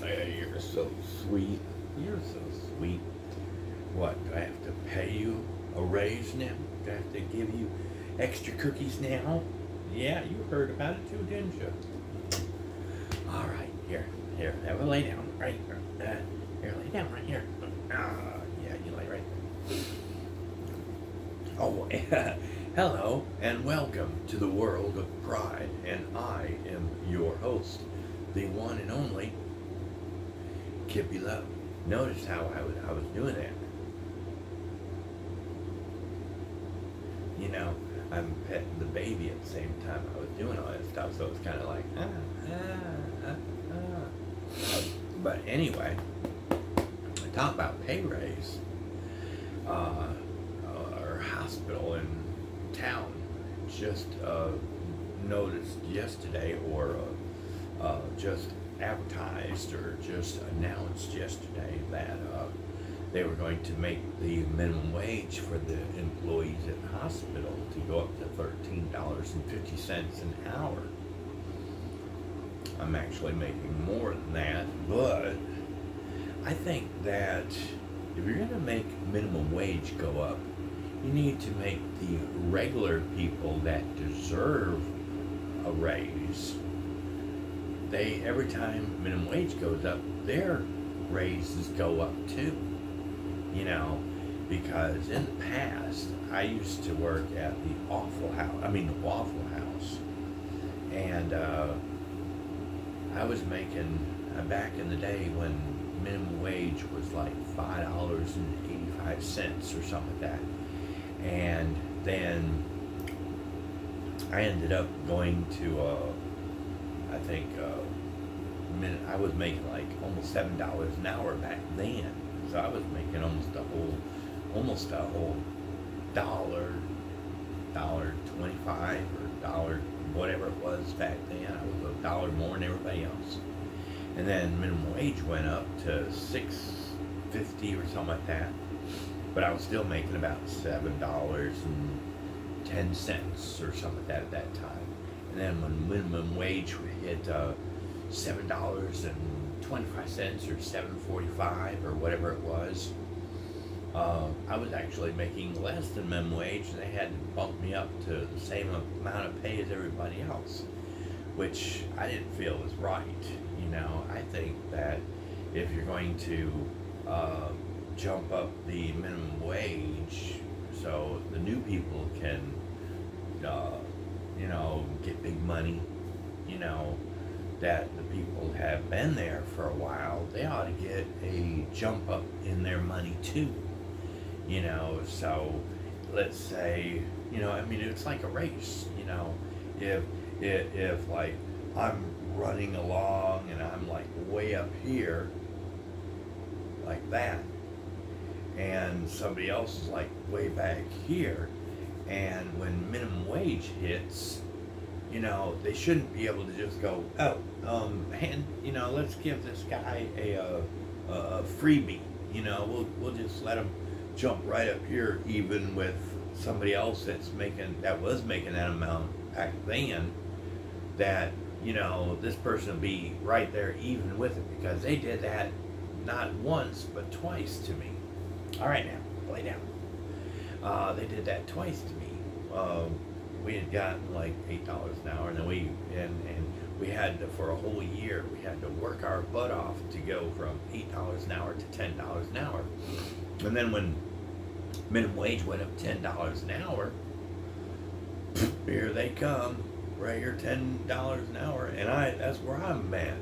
You're so sweet. You're so sweet. What, do I have to pay you a raise now? Do I have to give you extra cookies now? Yeah, you heard about it too, didn't you? All right, here, have a lay down right here. Here, lay down right here. Yeah, you lay right there. Oh, hello and welcome to the world of pride, and I am your host, the one and only Kippy Love. Notice how I was doing that. You know, I'm petting the baby at the same time I was doing all that stuff, so it's kind of like, But anyway, talk about pay raise. Our hospital in town just noticed yesterday, or just advertised, or just announced yesterday that they were going to make the minimum wage for the employees at the hospital to go up to $13.50 an hour. I'm actually making more than that, but I think that if you're going to make minimum wage go up, you need to make the regular people that deserve a raise, every time minimum wage goes up, their raises go up too. You know, because in the past, I used to work at the Waffle House, and I was making, back in the day when minimum wage was like $5.85 or something like that, and then I ended up going to, I think, I was making like almost $7 an hour back then. So I was making almost a whole $1.25 or dollar, whatever it was back then. I was $1 more than everybody else. And then minimum wage went up to $6.50 or something like that. But I was still making about $7.10 or something like that at that time. And then when minimum wage hit $7.25 or $7.45 or whatever it was, I was actually making less than minimum wage, and they had to bump me up to the same amount of pay as everybody else, which I didn't feel was right. You know, I think that if you're going to jump up the minimum wage so the new people can, you know, get big money, you know, that the people have been there for a while, they ought to get a jump up in their money too. You know, so let's say, you know, I mean, it's like a race, you know, if like I'm running along and I'm like way up here like that, and somebody else is like way back here, and when minimum wage hits, you know, they shouldn't be able to just go, and you know, let's give this guy a freebie. You know, we'll just let him jump right up here, even with somebody else that was making that amount back then. That, you know, this person will be right there even with it, because they did that not once but twice to me. All right, now lay down. They did that twice to me. We had gotten like $8 an hour, and then we had to, for a whole year, we had to work our butt off to go from $8 an hour to $10 an hour. And then when minimum wage went up $10 an hour, here they come, right here, $10 an hour, and that's where I'm at.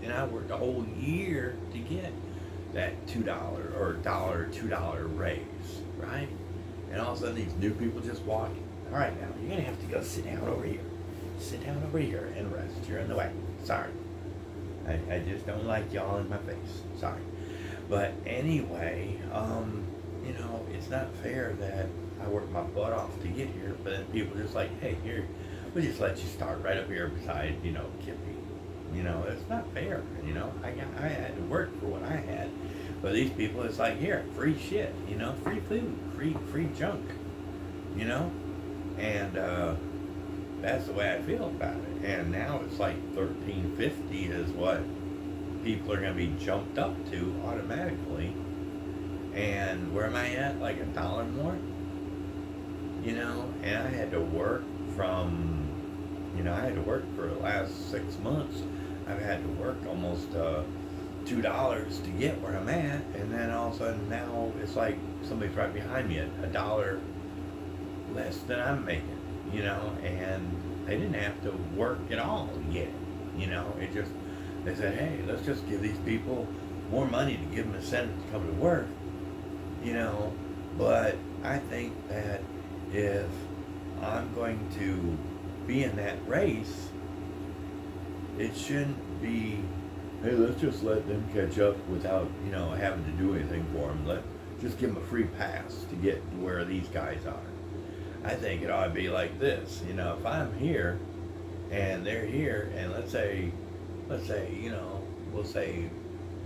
And I worked a whole year to get that $2 or $2 raise, right? And all of a sudden these new people just walk in. All right, now, you're going to have to go sit down over here. Sit down over here and rest. You're in the way. Sorry. I just don't like y'all in my face. Sorry. But anyway, you know, it's not fair that I worked my butt off to get here, but then people just like, hey, here, we'll just let you start right up here beside, you know, Kippy. You know, it's not fair, you know. I had to work for what I had. But these people, it's like, here, free shit, you know, free food, free junk, you know. And that's the way I feel about it. And now it's like $13.50 is what people are going to be jumped up to automatically. And where am I at? Like $1 more? You know, and I had to work from, you know, I had to work for the last 6 months. I've had to work almost $2 to get where I'm at, and then all of a sudden now it's like somebody's right behind me at $1 less than I'm making, you know, and they didn't have to work at all to get it, you know. It just, they said, hey, let's just give these people more money to give them incentive to come to work, you know. But I think that if I'm going to be in that race, it shouldn't be, hey, let's just let them catch up without, you know, having to do anything for them. Just give them a free pass to get to where these guys are. I think it ought to be like this. You know, if I'm here and they're here, and let's say, you know, we'll say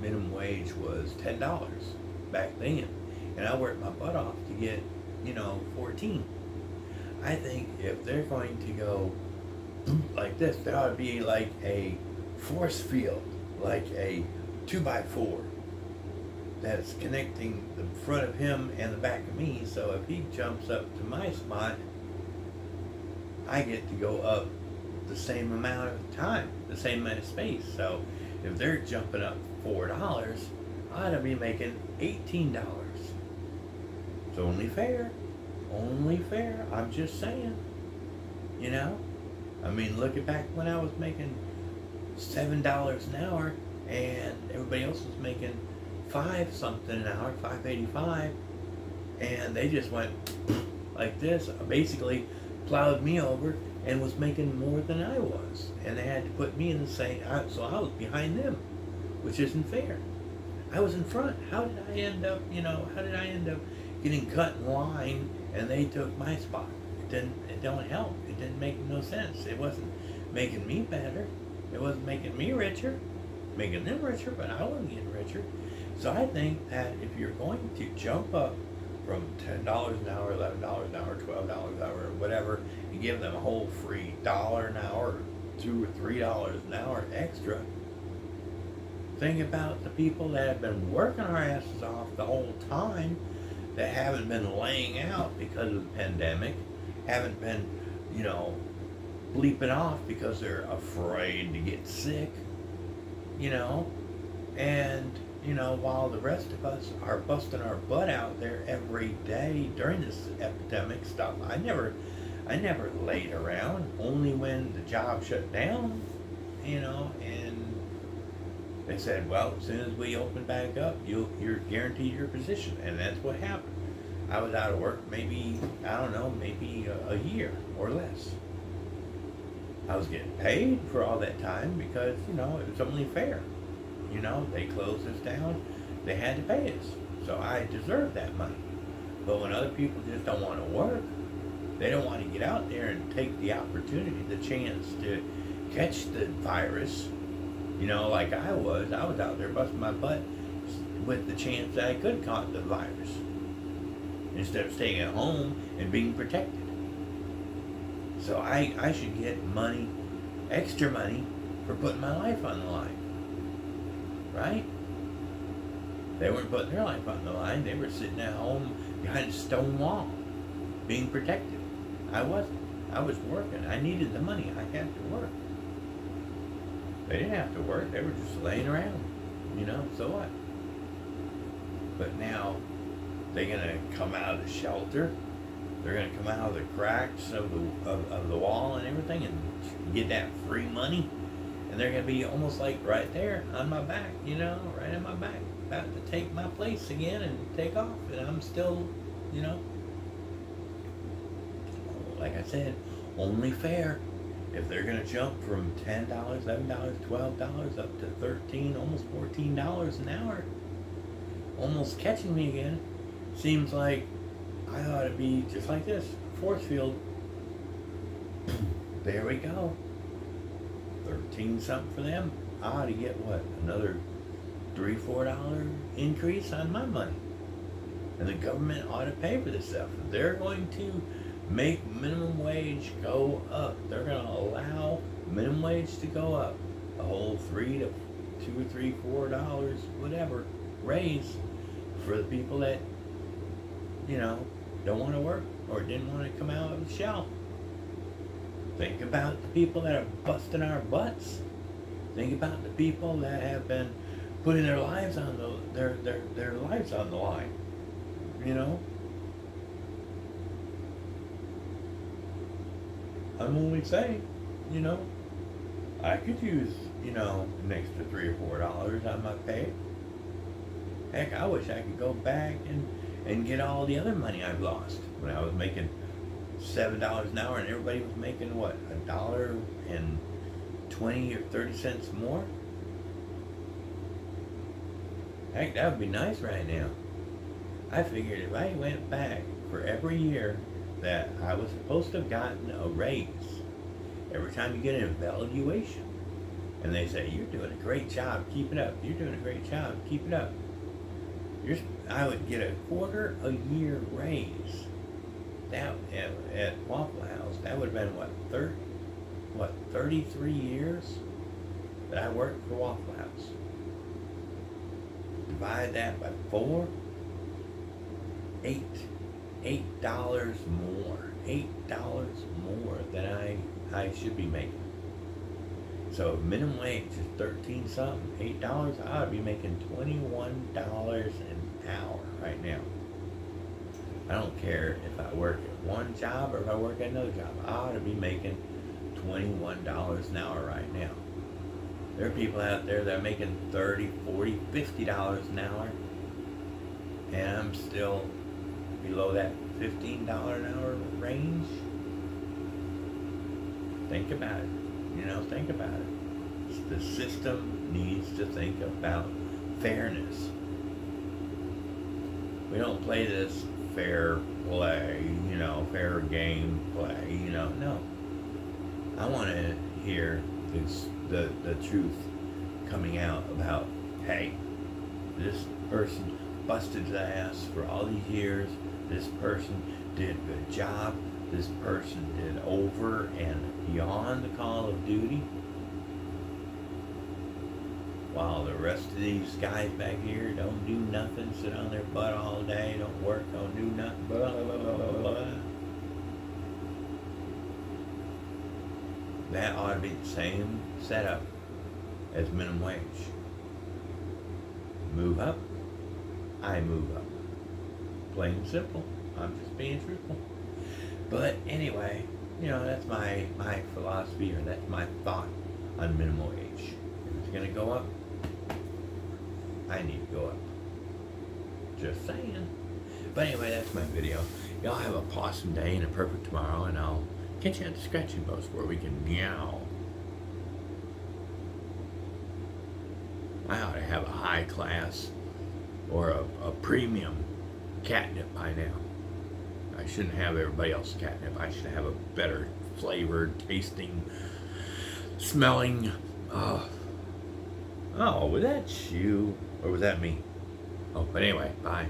minimum wage was $10 back then, and I worked my butt off to get, you know, 14. I think if they're going to go like this, there ought to be like a force field, like a 2x4 that's connecting the front of him and the back of me. So if he jumps up to my spot, I get to go up the same amount of time, the same amount of space. So if they're jumping up $4, I ought to be making $18. It's only fair. Only fair. I'm just saying. You know? I mean, look at back when I was making $7 an hour and everybody else was making $5 something an hour, $5.85, and they just went like this, basically plowed me over and was making more than I was, and they had to put me in the same, so I was behind them, which isn't fair. I was in front. How did I end up, you know, how did I end up getting cut in line and they took my spot? It don't help. It didn't make no sense. It wasn't making me better. It wasn't making me richer. Making them richer, but I wasn't getting richer. So I think that if you're going to jump up from $10 an hour, $11 an hour, $12 an hour, or whatever, and give them a whole free $1 an hour, $2 or $3 an hour extra, think about the people that have been working our asses off the whole time, that haven't been laying out because of the pandemic, haven't been, you know, bleeping off because they're afraid to get sick, you know, and, you know, while the rest of us are busting our butt out there every day during this epidemic stuff. I never laid around, only when the job shut down, you know, and they said, well, as soon as we open back up, you're guaranteed your position, and that's what happened. I was out of work maybe, I don't know, maybe a year or less. I was getting paid for all that time because, you know, it was only fair. You know, they closed us down, they had to pay us. So I deserved that money. But when other people just don't want to work, they don't want to get out there and take the opportunity, the chance to catch the virus, you know, like I was out there busting my butt with the chance that I could caught the virus, instead of staying at home and being protected. So I should get money, extra money, for putting my life on the line. Right? They weren't putting their life on the line. They were sitting at home behind a stone wall, being protected. I wasn't. I was working. I needed the money. I had to work. They didn't have to work. They were just laying around. You know, so what? But now, they're going to come out of the shelter. They're going to come out of the cracks of the wall and everything and get that free money. And they're going to be almost like right there on my back, you know, right on my back, about to take my place again and take off. And I'm still, you know, like I said, only fair. If they're going to jump from $10, $11, $12 up to $13, almost $14 an hour, almost catching me again, seems like I ought to be just like this, force field. There we go. 13 something for them. I ought to get what, another $3, $4 increase on my money. And the government ought to pay for this stuff. They're going to make minimum wage go up. They're going to allow minimum wage to go up a whole $3 to $2 or $3, $4, whatever, raise for the people that, you know, don't want to work or didn't want to come out of the shell. Think about the people that are busting our butts. Think about the people that have been putting their lives on their lives on the line. You know? I'm only saying, you know, I could use, you know, an extra $3 or $4 on my pay. Heck, I wish I could go back and get all the other money I've lost when I was making $7 an hour and everybody was making what, $1.20 or 30 cents more. Heck, that would be nice right now. I figured if I went back for every year that I was supposed to have gotten a raise, every time you get an evaluation and they say, you're doing a great job, keep it up, you're doing a great job, keep it up, I would get a quarter a year raise. That at Waffle House, that would have been what, 33 years that I worked for Waffle House. Divide that by 4, $8 more than I should be making. So if minimum wage is 13 something, $8, I ought to be making $21 an hour right now. I don't care if I work at one job or if I work at another job. I ought to be making $21 an hour right now. There are people out there that are making $30, $40, $50 an hour, and I'm still below that $15 an hour range. Think about it. You know, think about it. The system needs to think about fairness. We don't play this fair play, you know, fair game play, you know. No. I want to hear the truth coming out about, hey, this person busted his ass for all these years. This person did a good job. This person did over and beyond the call of duty. While the rest of these guys back here don't do nothing, sit on their butt all day, don't work, don't do nothing, blah, blah, blah, blah, blah. That ought to be the same setup as minimum wage. Move up, I move up. Plain and simple. I'm just being truthful. But anyway, you know, that's my philosophy, or that's my thought on minimum wage. If it's going to go up, I need to go up. Just saying. But anyway, that's my video. Y'all have a awesome day and a perfect tomorrow, and I'll catch you at the scratching post where we can meow. I ought to have a high class or a premium catnip by now. I shouldn't have everybody else's catnip. I should have a better flavored, tasting, smelling. Oh, was that you? Or was that me? Oh, but anyway, bye.